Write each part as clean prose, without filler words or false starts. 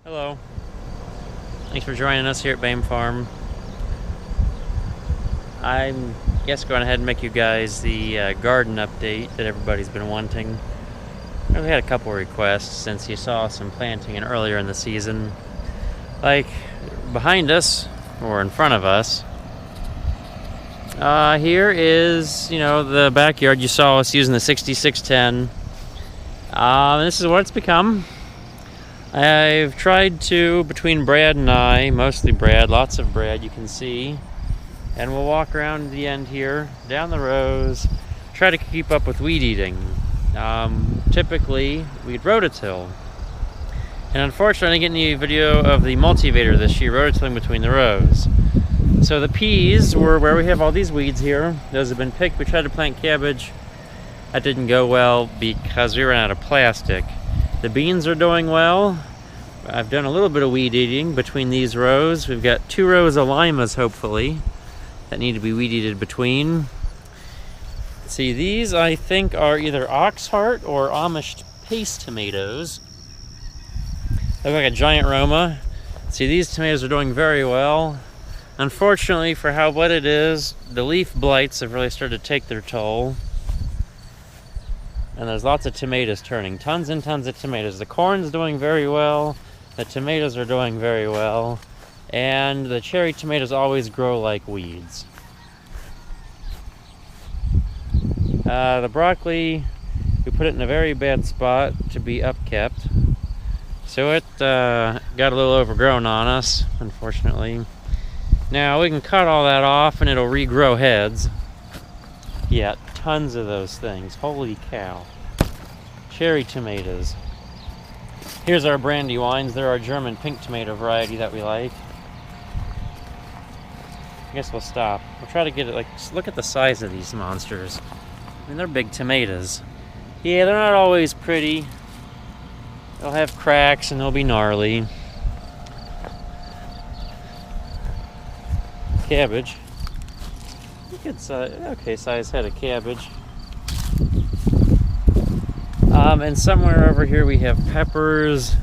Hello. Thanks for joining us here at Bame Farm. I'm going ahead and make you guys the garden update that everybody's been wanting. We had a couple requests since you saw some planting in earlier in the season. Like behind us, or in front of us. Here is, the backyard. You saw us using the 6610. This is what it's become. I've tried to, between Brad and I, mostly Brad, lots of Brad, you can see. And we'll walk around the end here, down the rows, try to keep up with weed eating. Typically, we'd rototill. And unfortunately, I didn't get any video of the multivator this year, rototilling between the rows. So the peas were where we have all these weeds here. Those have been picked. We tried to plant cabbage. That didn't go well because we ran out of plastic. The beans are doing well. I've done a little bit of weed eating between these rows. We've got 2 rows of limas, hopefully, that need to be weed eated between. See, these I think are either Oxheart or Amish paste tomatoes. They look like a giant Roma. See, these tomatoes are doing very well. Unfortunately, for how wet it is, the leaf blights have really started to take their toll. And there's lots of tomatoes turning, tons and tons of tomatoes. The corn's doing very well, the tomatoes are doing very well, and the cherry tomatoes always grow like weeds. The broccoli, we put it in a very bad spot to be upkept. So it got a little overgrown on us, unfortunately. Now we can cut all that off and it'll regrow heads. Yeah, tons of those things. Holy cow. Cherry tomatoes. Here's our brandywines. They're our German pink tomato variety that we like. I guess we'll stop. We'll try to get it, just look at the size of these monsters. I mean, they're big tomatoes. Yeah, they're not always pretty. They'll have cracks and they'll be gnarly. Cabbage. Good size, okay size head of cabbage. And somewhere over here we have peppers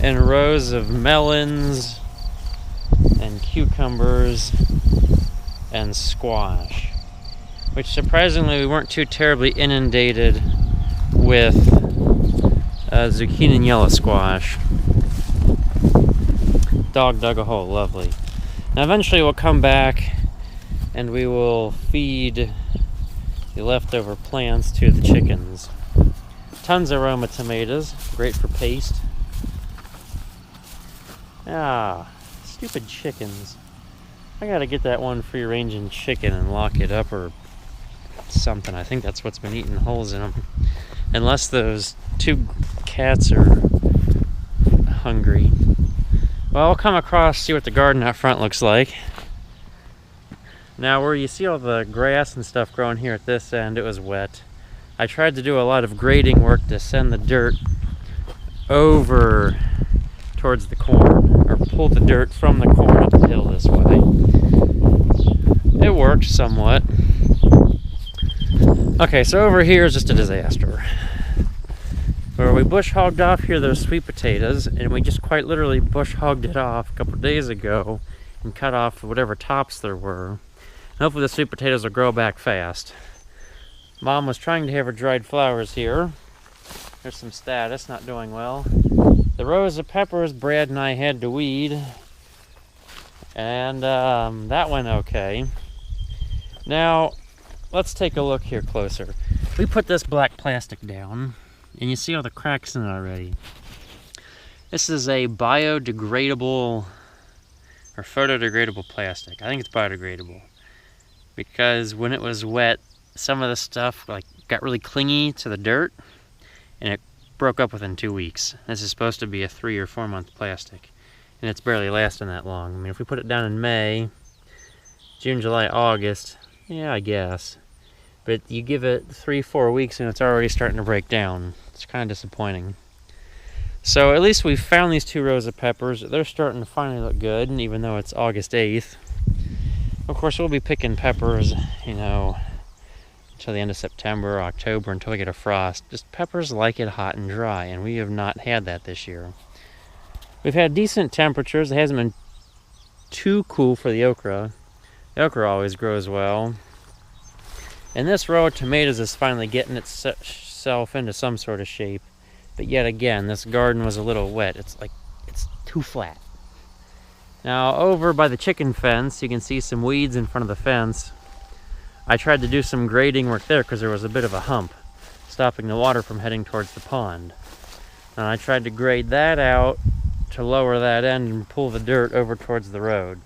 and rows of melons and cucumbers and squash, which surprisingly we weren't too terribly inundated with zucchini and yellow squash. Dog dug a hole, lovely. Now eventually we'll come back and we will feed the leftover plants to the chickens. Tons of Roma tomatoes, great for paste. Stupid chickens. I gotta get that one free ranging chicken and lock it up or something. I think that's what's been eating holes in them. Unless those 2 cats are hungry. Well, I'll come across, see what the garden out front looks like. Now, where you see all the grass and stuff growing here at this end, it was wet. I tried to do a lot of grading work to send the dirt over towards the corn, or pull the dirt from the corn up the hill this way. It worked somewhat. Okay, so over here is just a disaster. Where we bush hogged off here those sweet potatoes, and we just quite literally bush hogged it off a couple of days ago and cut off whatever tops there were. Hopefully the sweet potatoes will grow back fast. Mom was trying to have her dried flowers here. There's some status, not doing well. The rows of peppers Brad and I had to weed, and that went okay. Now, let's take a look here closer. We put this black plastic down, and you see all the cracks in it already. This is a biodegradable, or photodegradable plastic. I think it's biodegradable. Because when it was wet, some of the stuff got really clingy to the dirt, and it broke up within 2 weeks. This is supposed to be a 3 or 4 month plastic, and it's barely lasting that long. I mean, if we put it down in May, June, July, August, yeah, I guess. But you give it 3-4 weeks and it's already starting to break down. It's kind of disappointing. So at least we found these 2 rows of peppers. They're starting to finally look good, and even though it's August 8th. Of course, we'll be picking peppers, until the end of September or October until we get a frost. Just peppers like it hot and dry, and we have not had that this year. We've had decent temperatures. It hasn't been too cool for the okra. The okra always grows well. And this row of tomatoes is finally getting itself into some sort of shape. But yet again, this garden was a little wet. It's too flat. Now, over by the chicken fence, you can see some weeds in front of the fence. I tried to do some grading work there because there was a bit of a hump, stopping the water from heading towards the pond. And I tried to grade that out to lower that end and pull the dirt over towards the road.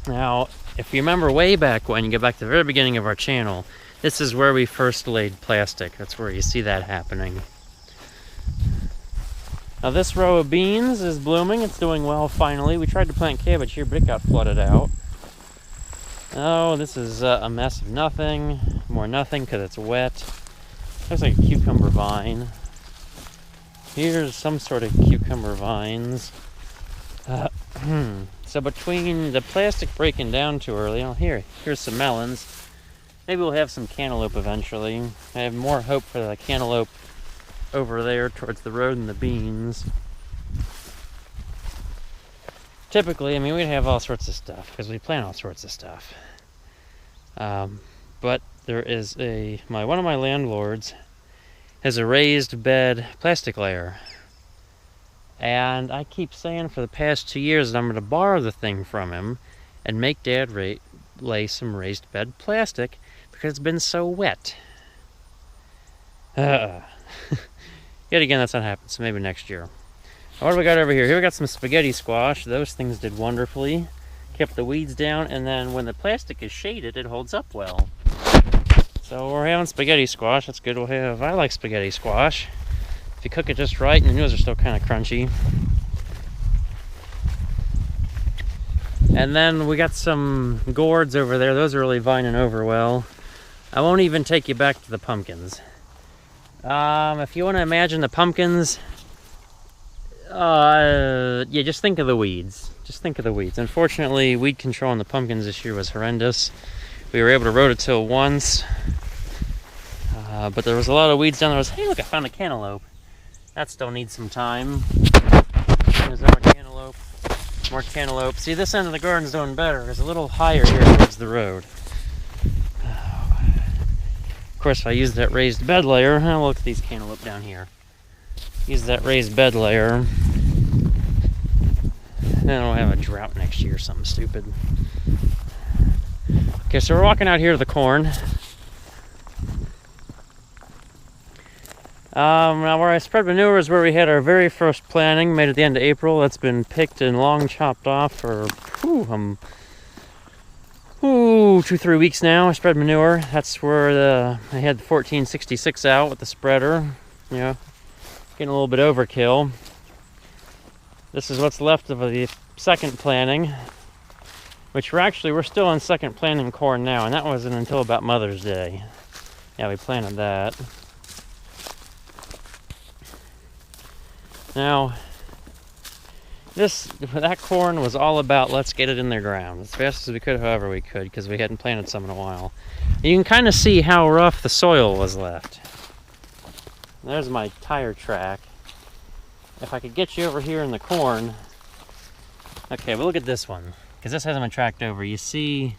Now, if you remember way back when, you go back to the very beginning of our channel, this is where we first laid plastic. That's where you see that happening. Now this row of beans is blooming. It's doing well finally. We tried to plant cabbage here, but it got flooded out. Oh, this is a mess of nothing. More nothing because it's wet. Looks like a cucumber vine. Here's some sort of cucumber vines. So between the plastic breaking down too early, here's some melons. Maybe we'll have some cantaloupe eventually. I have more hope for the cantaloupe over there towards the road and the beans. Typically, I mean, we'd have all sorts of stuff because we plant all sorts of stuff. But there is one of my landlords has a raised bed plastic layer. And I keep saying for the past 2 years that I'm going to borrow the thing from him and make Dad lay some raised bed plastic because it's been so wet. Yet again, that's not happened, so maybe next year. What do we got over here? Here we got some spaghetti squash. Those things did wonderfully. Kept the weeds down, and then when the plastic is shaded, it holds up well. So we're having spaghetti squash. That's good. I like spaghetti squash. If you cook it just right, and the noodles are still kind of crunchy. And then we got some gourds over there. Those are really vining over well. I won't even take you back to the pumpkins. If you want to imagine the pumpkins, yeah, just think of the weeds. Just think of the weeds. Unfortunately, weed control on the pumpkins this year was horrendous. We were able to rototill once, but there was a lot of weeds down there. Hey, look, I found a cantaloupe. That still needs some time. There's more cantaloupe. More cantaloupe. See, this end of the garden's doing better. It's a little higher here towards the road. Of course, if I use that raised bed layer, look at these cantaloupe down here. Use that raised bed layer. Then we'll have a drought next year or something stupid. Okay, so we're walking out here to the corn. Now where I spread manure is where we had our very first planting, made at the end of April. That's been picked and long chopped off for 2-3 weeks now. I spread manure. That's where I had the 1466 out with the spreader. You know, getting a little bit overkill. This is what's left of the second planting, which we're still on second planting corn now, and that wasn't until about Mother's Day. Yeah, we planted that. Now, that corn was all about let's get it in the ground as fast as we could, however we could, because we hadn't planted some in a while. And you can kind of see how rough the soil was left. There's my tire track. If I could get you over here in the corn. Okay, but look at this one, because this hasn't been tracked over. You see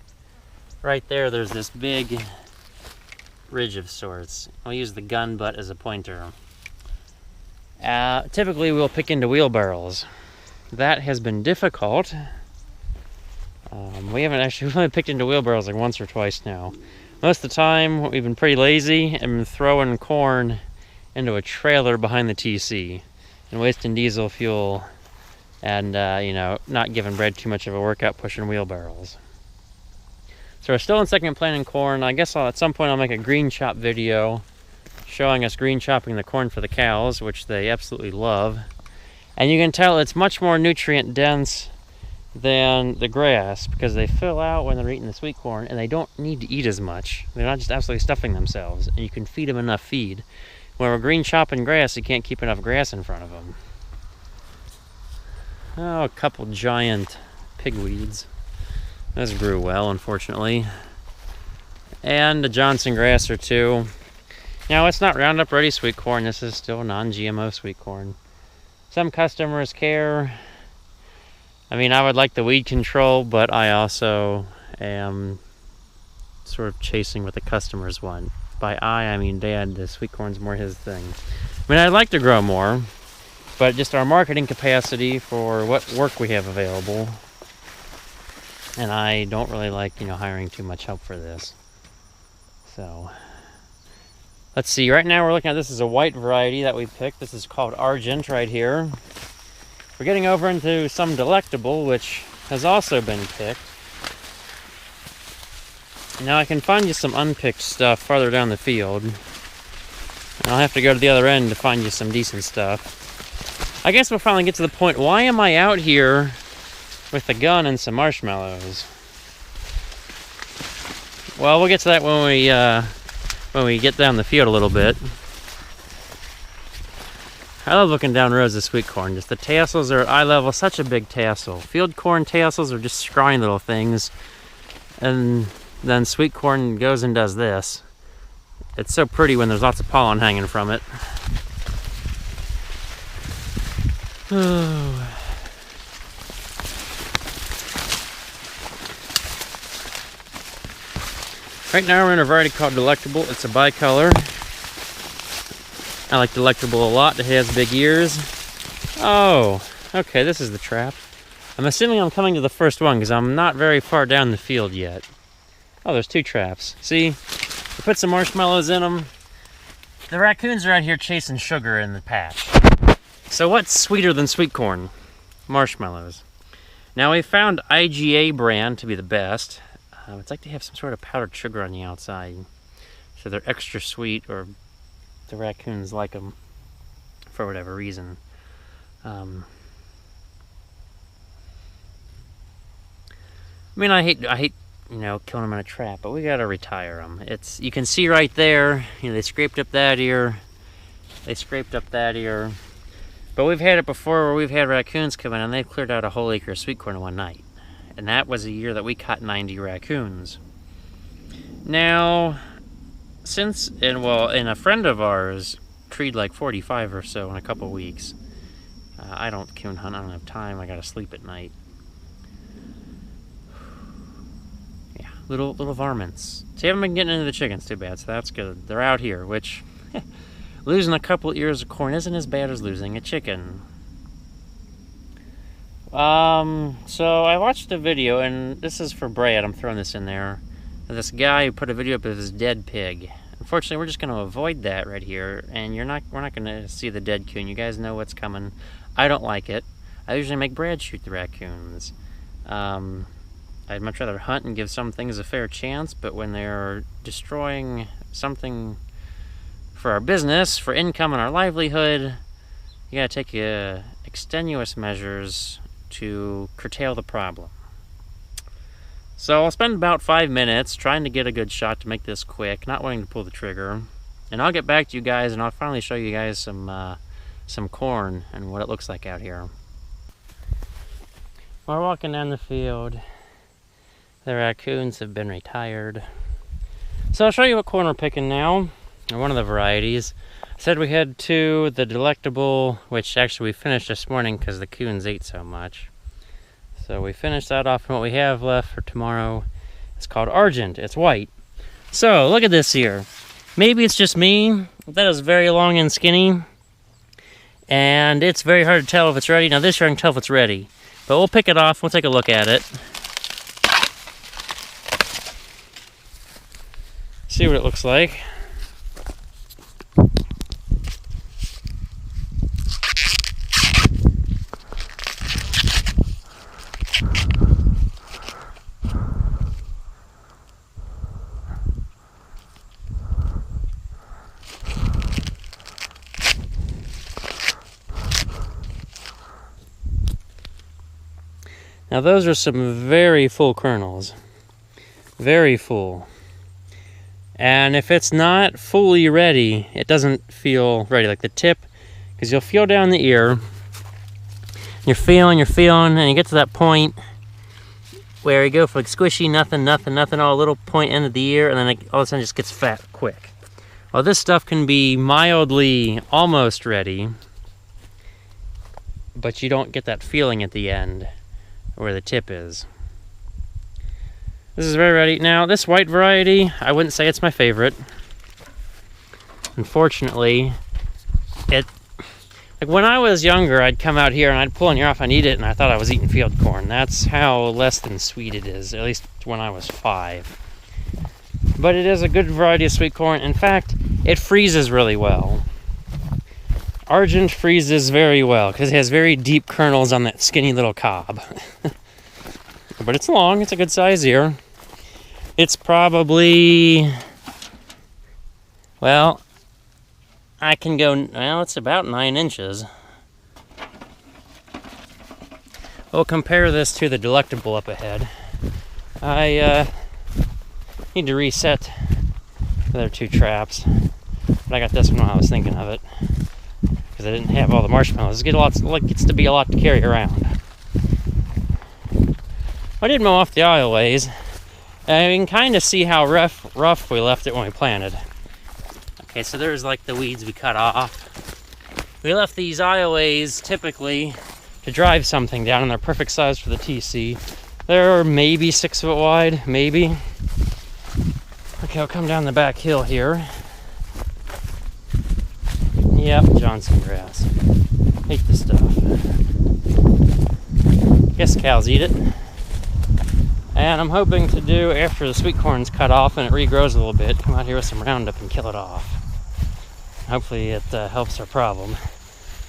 right there's this big ridge of sorts. I'll use the gun butt as a pointer. Typically we'll pick into wheelbarrows. That has been difficult. We've only picked into wheelbarrows like once or twice now. Most of the time we've been pretty lazy and been throwing corn into a trailer behind the TC and wasting diesel fuel and not giving Brad too much of a workout pushing wheelbarrows. So we're still in second planting corn. I guess at some point I'll make a green chop video showing us green chopping the corn for the cows, which they absolutely love. And you can tell it's much more nutrient dense than the grass because they fill out when they're eating the sweet corn and they don't need to eat as much. They're not just absolutely stuffing themselves, and you can feed them enough feed. When we're green chopping grass, you can't keep enough grass in front of them. Oh, a couple giant pigweeds. Those grew well, unfortunately. And a Johnson grass or two. Now, it's not Roundup Ready sweet corn. This is still non-GMO sweet corn. Some customers care. I mean, I would like the weed control, but I also am sort of chasing what the customers want. By I mean Dad. The sweet corn's more his thing. I mean, I'd like to grow more, but just our marketing capacity for what work we have available, and I don't really like, hiring too much help for this. So, let's see. Right now we're looking at, this is a white variety that we picked. This is called Argent right here. We're getting over into some Delectable, which has also been picked. Now I can find you some unpicked stuff farther down the field. And I'll have to go to the other end to find you some decent stuff. I guess we'll finally get to the point. Why am I out here with a gun and some marshmallows? Well, we'll get to that when we get down the field a little bit. I love looking down rows of sweet corn. Just the tassels are at eye level, such a big tassel. Field corn tassels are just scrawny little things. And then sweet corn goes and does this. It's so pretty when there's lots of pollen hanging from it. Right now we're in a variety called Delectable. It's a bicolor. I like Delectable a lot. It has big ears. Oh, okay, this is the trap. I'm assuming I'm coming to the first one because I'm not very far down the field yet. Oh, there's two traps. See? We put some marshmallows in them. The raccoons are out here chasing sugar in the patch. So what's sweeter than sweet corn? Marshmallows. Now we found IGA brand to be the best. It's like they have some sort of powdered sugar on the outside. So they're extra sweet, or the raccoons like them for whatever reason. I mean, I hate killing them in a trap, but we gotta retire them. You can see right there, they scraped up that ear. They scraped up that ear. But we've had it before where we've had raccoons come in and they've cleared out a whole acre of sweet corn in one night. And that was a year that we caught 90 raccoons. Now, and a friend of ours treed like 45 or so in a couple weeks. I don't coon hunt, I don't have time, I gotta sleep at night. Yeah, little varmints. So you haven't been getting into the chickens too bad, so that's good. They're out here, which, losing a couple ears of corn isn't as bad as losing a chicken. So I watched a video, and this is for Brad, I'm throwing this in there. This guy who put a video up of his dead pig. Unfortunately, we're just going to avoid that right here, and we're not going to see the dead coon. You guys know what's coming. I don't like it. I usually make Brad shoot the raccoons. I'd much rather hunt and give some things a fair chance, but when they're destroying something for our business, for income and our livelihood, you got to take extenuous measures to curtail the problem. So I'll spend about 5 minutes trying to get a good shot to make this quick, not wanting to pull the trigger. And I'll get back to you guys and I'll finally show you guys some corn and what it looks like out here. We're walking down the field. The raccoons have been retired. So I'll show you what corn we're picking now, or one of the varieties. I said we had two, the Delectable, which actually we finished this morning because the coons ate so much. So we finished that off, and what we have left for tomorrow is called Argent. It's white. So look at this here. Maybe it's just me. That is very long and skinny. And it's very hard to tell if it's ready. Now this year I can tell if it's ready. But we'll pick it off. We'll take a look at it. See what it looks like. Now those are some very full kernels. Very full. And if it's not fully ready, it doesn't feel ready. Like the tip, because you'll feel down the ear. You're feeling, and you get to that point where you go for like squishy, nothing, all a little point end of the ear, and then all of a sudden it just gets fat quick. Well, this stuff can be mildly almost ready, but you don't get that feeling at the end where the tip is. This is very ready. Now, this white variety, I wouldn't say it's my favorite. Unfortunately, like when I was younger, I'd come out here and I'd pull on your off and eat it, and I thought I was eating field corn. That's how less than sweet it is, at least when I was 5. But it is a good variety of sweet corn. In fact, it freezes really well. Argent freezes very well because it has very deep kernels on that skinny little cob. But it's long, it's a good size ear. It's probably, well, I can go, well, it's about 9 inches. We'll compare this to the Delectable up ahead. I need to reset the other 2 traps, but I got this one while I was thinking of it, because I didn't have all the marshmallows. It gets to be a lot to carry around. I did mow off the aisleways, and you can kind of see how rough we left it when we planted. Okay, so there's like the weeds we cut off. We left these aisleways typically to drive something down, and they're perfect size for the TC. They're maybe 6 foot wide, maybe. Okay, I'll come down the back hill here. Yep, Johnson grass. Hate this stuff. Guess cows eat it. And I'm hoping to do, after the sweet corn's cut off and it regrows a little bit, come out here with some Roundup and kill it off. Hopefully it helps our problem.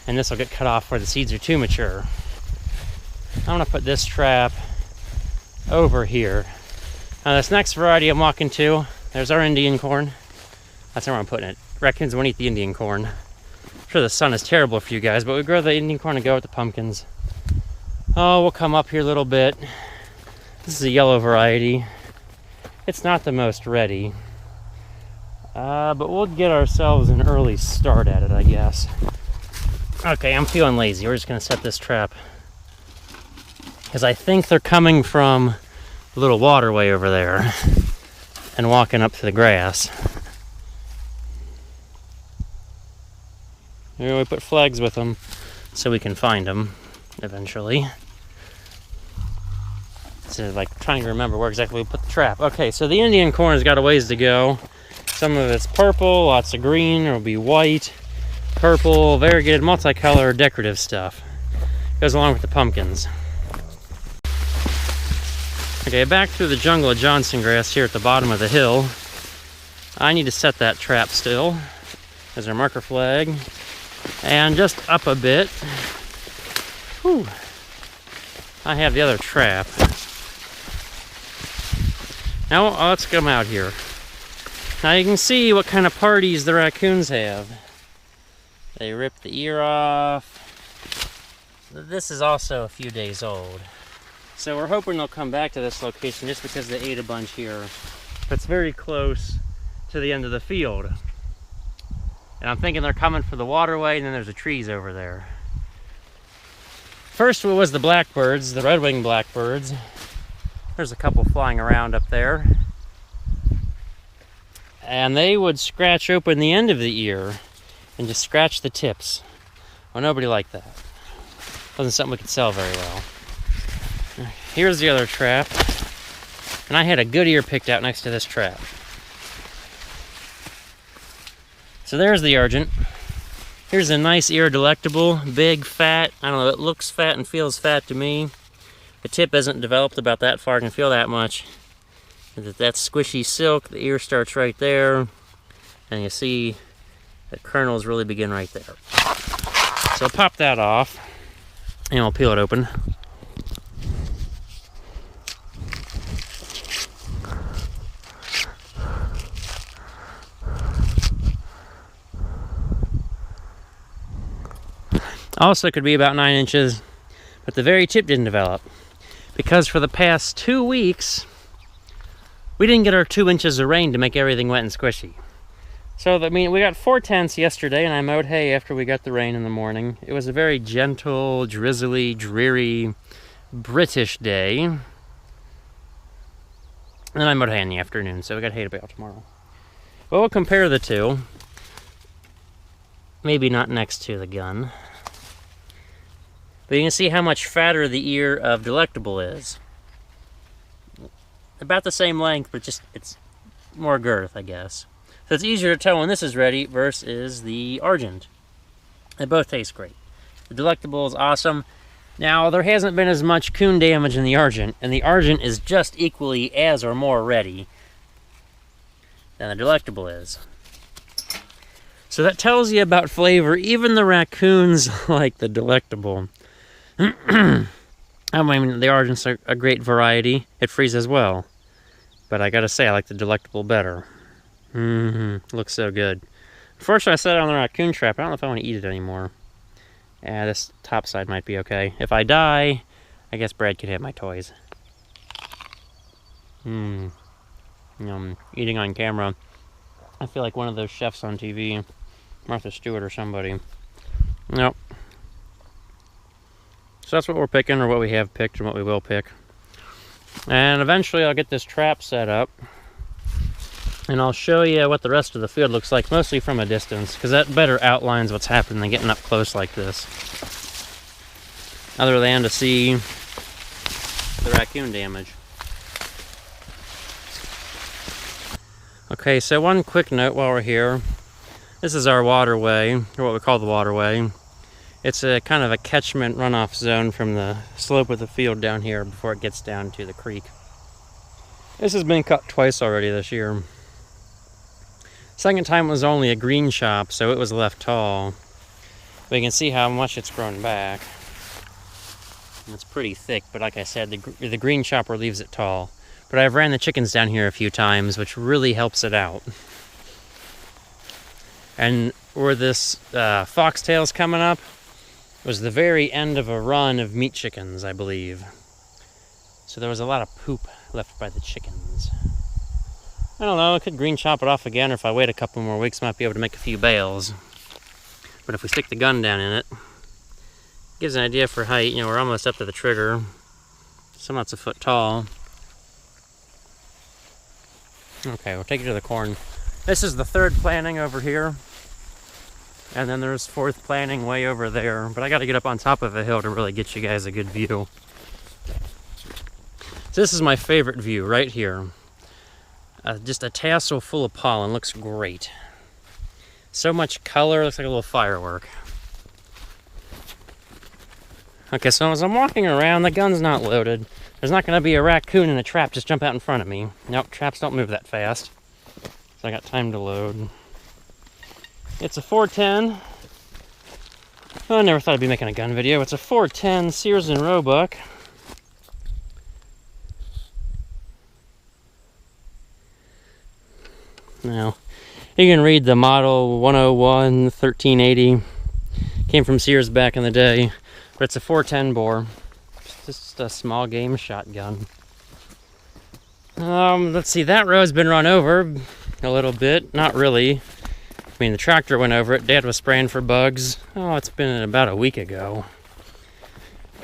And this will get cut off where the seeds are too mature. I'm going to put this trap over here. Now this next variety I'm walking to, there's our Indian corn. That's where I'm putting it. Raccoons won't eat the Indian corn. I'm sure the sun is terrible for you guys, but we grow the Indian corn to go with the pumpkins. Oh, we'll come up here a little bit. This is a yellow variety. It's not the most ready. But we'll get ourselves an early start at it, I guess. Okay, I'm feeling lazy. We're just going to set this trap, because I think they're coming from a little waterway over there and walking up to the grass. Here we put flags with them so we can find them eventually. So like trying to remember where exactly we put the trap. Okay, so the Indian corn has got a ways to go. Some of it's purple, lots of green, there will be white, purple, variegated, multicolor, decorative stuff. Goes along with the pumpkins. Okay, back through the jungle of Johnson grass here at the bottom of the hill. I need to set that trap still. There's our marker flag. And just up a bit, whew, I have the other trap. Now let's come out here. Now you can see what kind of parties the raccoons have. They rip the ear off. This is also a few days old. So we're hoping they'll come back to this location just because they ate a bunch here. But it's very close to the end of the field. And I'm thinking they're coming for the waterway, and then there's the trees over there. First was the blackbirds, the red-winged blackbirds. There's a couple flying around up there. And they would scratch open the end of the ear and just scratch the tips. Well, nobody liked that. Wasn't something we could sell very well. Here's the other trap. And I had a good ear picked out next to this trap. So there's the Argent. Here's a nice ear Delectable, big, fat. I don't know, it looks fat and feels fat to me. The tip isn't developed about that far, I can feel that much. That's squishy silk, the ear starts right there. And you see the kernels really begin right there. So I'll pop that off, and we'll peel it open. Also could be about 9 inches, but the very tip didn't develop. Because for the past 2 weeks, we didn't get our 2 inches of rain to make everything wet and squishy. So, I mean, we got 4/10 yesterday, and I mowed hay after we got the rain in the morning. It was a very gentle, drizzly, dreary, British day. And then I mowed hay in the afternoon, so we got hay to bale tomorrow. Well, we'll compare the two. Maybe not next to the gun. But you can see how much fatter the ear of Delectable is. About the same length, but just it's more girth, I guess. So it's easier to tell when this is ready versus the Argent. They both taste great. The Delectable is awesome. Now, there hasn't been as much coon damage in the Argent, and the Argent is just equally as or more ready than the Delectable is. So that tells you about flavor. Even the Raccoons like the Delectable. I mean, the Argent's a great variety. It freezes well. But I gotta say, I like the Delectable better. Looks so good. Unfortunately, I set it on the Raccoon trap. I don't know if I want to eat it anymore. Yeah, this top side might be okay. If I die, I guess Brad could have my toys. Eating on camera. I feel like one of those chefs on TV. Martha Stewart or somebody. Nope. So that's what we're picking, or what we have picked, and what we will pick. And eventually I'll get this trap set up. And I'll show you what the rest of the field looks like, mostly from a distance, because that better outlines what's happening than getting up close like this. Other than to see the raccoon damage. Okay, so one quick note while we're here. This is our waterway, or what we call the waterway. It's a kind of a catchment runoff zone from the slope of the field down here before it gets down to the creek. This has been cut twice already this year. Second time was only a green chop, so it was left tall. But you can see how much it's grown back. And it's pretty thick, but like I said, the green chopper leaves it tall. But I've ran the chickens down here a few times, which really helps it out. And where this foxtail's coming up was the very end of a run of meat chickens, I believe. So there was a lot of poop left by the chickens. I don't know, I could green chop it off again, or if I wait a couple more weeks, might be able to make a few bales. But if we stick the gun down in it, gives an idea for height. You know, we're almost up to the trigger. Some lots a foot tall. Okay, we'll take it to the corn. This is the third planting over here. And then there's fourth planting way over there. But I gotta get up on top of a hill to really get you guys a good view. So this is my favorite view, right here. Just a tassel full of pollen, looks great. So much color, looks like a little firework. Okay, so as I'm walking around, the gun's not loaded. There's not gonna be a raccoon in a trap just jump out in front of me. Nope, traps don't move that fast. So I got time to load. It's a 410. Oh, I never thought I'd be making a gun video. It's a 410 Sears and Roebuck. Now, you can read the model 101 1380. Came from Sears back in the day, but it's a 410 bore. It's just a small game shotgun. Let's see, that road's been run over a little bit. Not really. I mean, the tractor went over it. Dad was spraying for bugs. Oh, it's been about a week ago.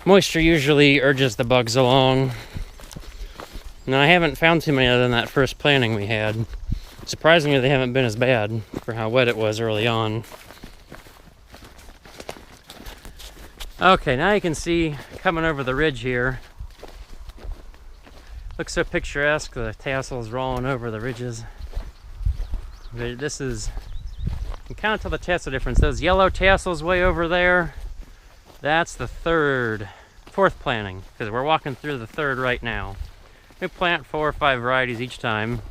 Moisture usually urges the bugs along. Now, I haven't found too many other than that first planting we had. Surprisingly, they haven't been as bad for how wet it was early on. Okay, now you can see coming over the ridge here. Looks so picturesque, the tassels rolling over the ridges. But this is, you can kind of tell the tassel difference. Those yellow tassels way over there, that's the fourth planting, because we're walking through the third right now. We plant 4 or 5 varieties each time.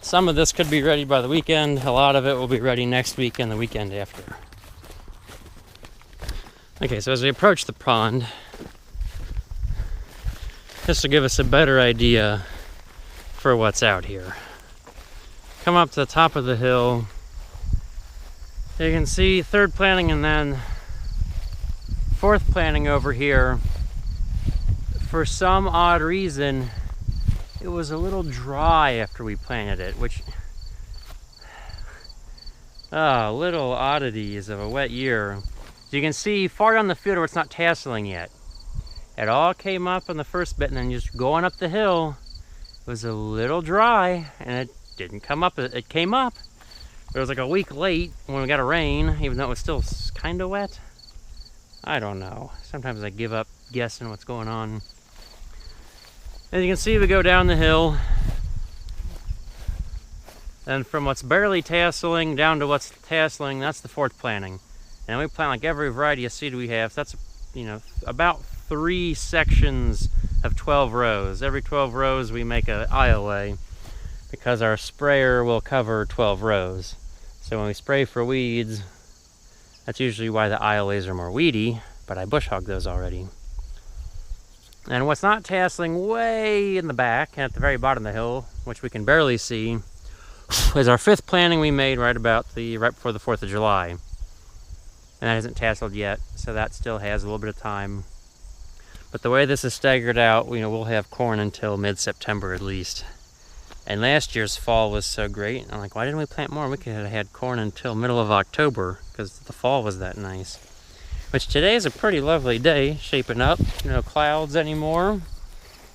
Some of this could be ready by the weekend. A lot of it will be ready next week and the weekend after. Okay, so as we approach the pond, just to give us a better idea for what's out here. Come up to the top of the hill. You can see third planting and then fourth planting over here. For some odd reason, it was a little dry after we planted it, which, little oddities of a wet year. So you can see far down the field where it's not tasseling yet. It all came up on the first bit, and then just going up the hill, was a little dry, and it didn't come up. It came up. It was like a week late when we got a rain, even though it was still kind of wet. I don't know. Sometimes I give up guessing what's going on. As you can see, we go down the hill. And from what's barely tasseling down to what's tasseling, that's the fourth planting. And we plant like every variety of seed we have. So that's, about 3 sections of 12 rows. Every 12 rows we make an aisleway because our sprayer will cover 12 rows. So when we spray for weeds, that's usually why the aisleways are more weedy, but I bush hog those already. And what's not tasseling way in the back, at the very bottom of the hill, which we can barely see, is our 5th planting we made right before the 4th of July. And that hasn't tasseled yet, so that still has a little bit of time. But the way this is staggered out, we'll have corn until mid-September at least. And last year's fall was so great. I'm like, why didn't we plant more? We could have had corn until middle of October because the fall was that nice. Which today is a pretty lovely day, shaping up. No clouds anymore. And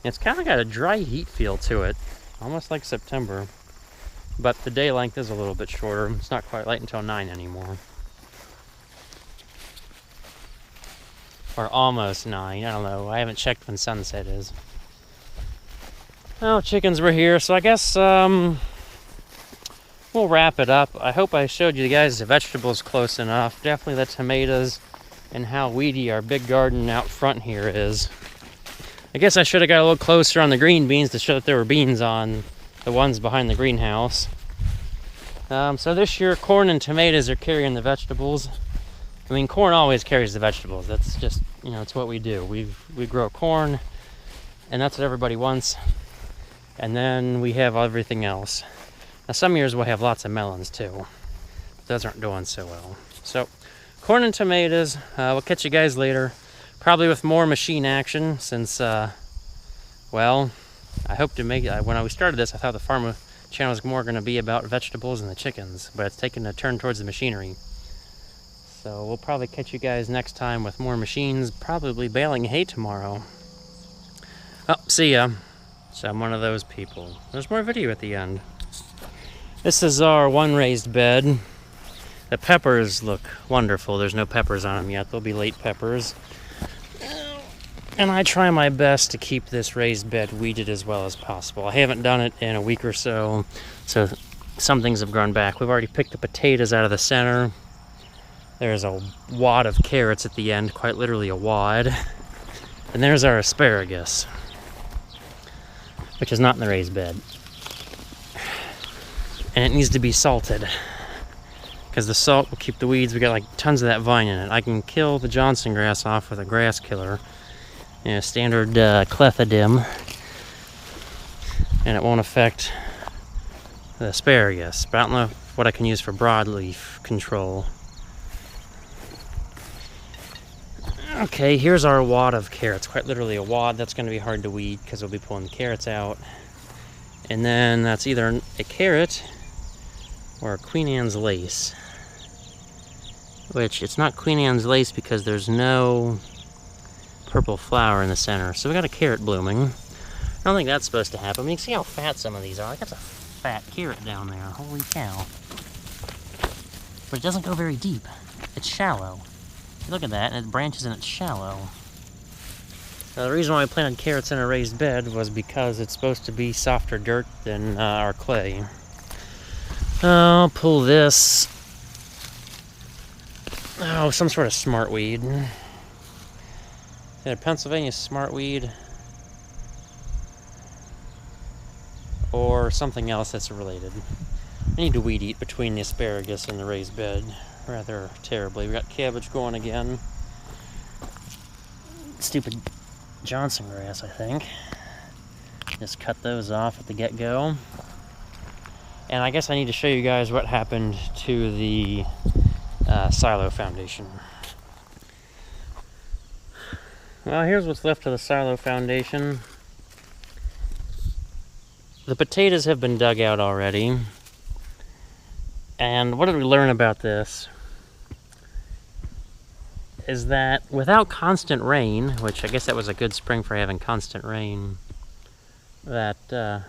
it's kind of got a dry heat feel to it, almost like September. But the day length is a little bit shorter. It's not quite light until 9 anymore. Or almost 9, I don't know. I haven't checked when sunset is. Well, chickens were here, so I guess we'll wrap it up. I hope I showed you guys the vegetables close enough. Definitely the tomatoes and how weedy our big garden out front here is. I guess I should have got a little closer on the green beans to show that there were beans on the ones behind the greenhouse. So this year, corn and tomatoes are carrying the vegetables. I mean, corn always carries the vegetables. That's just, it's what we do. We grow corn, and that's what everybody wants. And then we have everything else. Now, some years we'll have lots of melons too. Those aren't doing so well. So, corn and tomatoes. We'll catch you guys later. Probably with more machine action since, I hope to make it. When we started this, I thought the farm channel was more going to be about vegetables and the chickens, but it's taken a turn towards the machinery. So we'll probably catch you guys next time with more machines, probably baling hay tomorrow. Oh, see ya. So I'm one of those people. There's more video at the end. This is our one raised bed. The peppers look wonderful. There's no peppers on them yet. They'll be late peppers. And I try my best to keep this raised bed weeded as well as possible. I haven't done it in a week or so, so some things have grown back. We've already picked the potatoes out of the center. There's a wad of carrots at the end, quite literally a wad. And there's our asparagus, which is not in the raised bed. And it needs to be salted, because the salt will keep the weeds. We got like tons of that vine in it. I can kill the Johnson grass off with a grass killer. Standard clethodim, and it won't affect the asparagus, but I don't know what I can use for broadleaf control. Okay, here's our wad of carrots, quite literally a wad. That's going to be hard to weed because we'll be pulling the carrots out. And then that's either a carrot or a Queen Anne's lace, which it's not Queen Anne's lace because there's no purple flower in the center. So we got a carrot blooming. I don't think that's supposed to happen. I mean, you can see how fat some of these are. Like, that's a fat carrot down there. Holy cow. But it doesn't go very deep. It's shallow. Look at that, and it branches and it's shallow. Now, the reason why I planted carrots in a raised bed was because it's supposed to be softer dirt than our clay. I'll pull this. Oh, some sort of smartweed. Yeah, Pennsylvania smartweed, or something else that's related. I need to weed eat between the asparagus and the raised bed rather terribly. We got cabbage going again. Stupid Johnson grass, I think. Just cut those off at the get-go. And I guess I need to show you guys what happened to the silo foundation. Well, here's what's left of the silo foundation. The potatoes have been dug out already. And what did we learn about this? Is that without constant rain, which I guess that was a good spring for having constant rain, that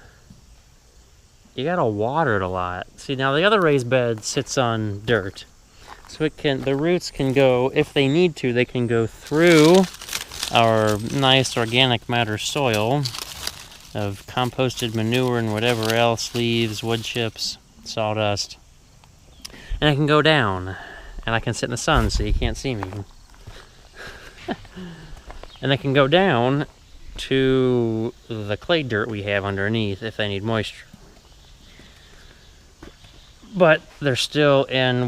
you gotta water it a lot. See, now the other raised bed sits on dirt. So the roots can go, if they need to, they can go through our nice organic matter soil of composted manure and whatever else, leaves, wood chips, sawdust. And I can go down, and I can sit in the sun so you can't see me. And I can go down to the clay dirt we have underneath if they need moisture. But they're still in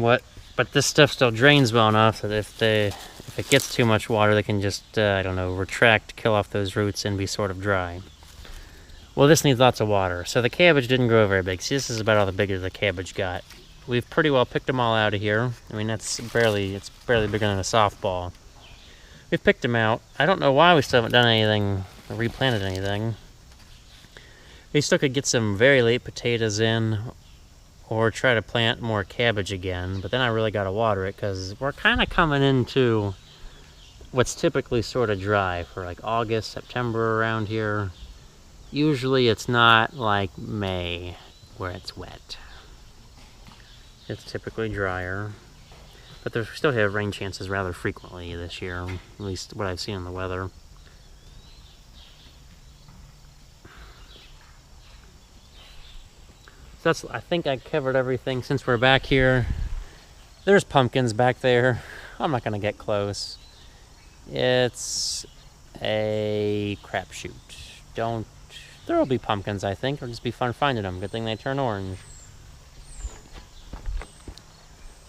but this stuff still drains well enough that if it gets too much water, they can just, I don't know, retract, kill off those roots and be sort of dry. Well, this needs lots of water, so the cabbage didn't grow very big. See, this is about all the bigger the cabbage got. We've pretty well picked them all out of here. I mean, it's barely bigger than a softball. We've picked them out. I don't know why we still haven't done anything, or replanted anything. We still could get some very late potatoes in, or try to plant more cabbage again, but then I really gotta water it because we're kind of coming into what's typically sort of dry for like August, September around here. Usually it's not like May where it's wet. It's typically drier, but we still have rain chances rather frequently this year, at least what I've seen in the weather. I think I covered everything since we're back here. There's pumpkins back there. I'm not gonna get close. It's a crapshoot. There'll be pumpkins, I think. It'll just be fun finding them. Good thing they turn orange.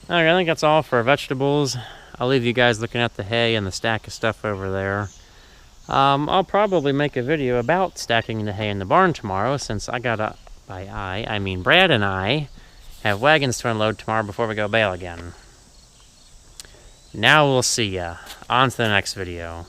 Alright, I think that's all for vegetables. I'll leave you guys looking at the hay and the stack of stuff over there. I'll probably make a video about stacking the hay in the barn tomorrow, since I mean Brad and I have wagons to unload tomorrow before we go bale again. Now we'll see ya. On to the next video.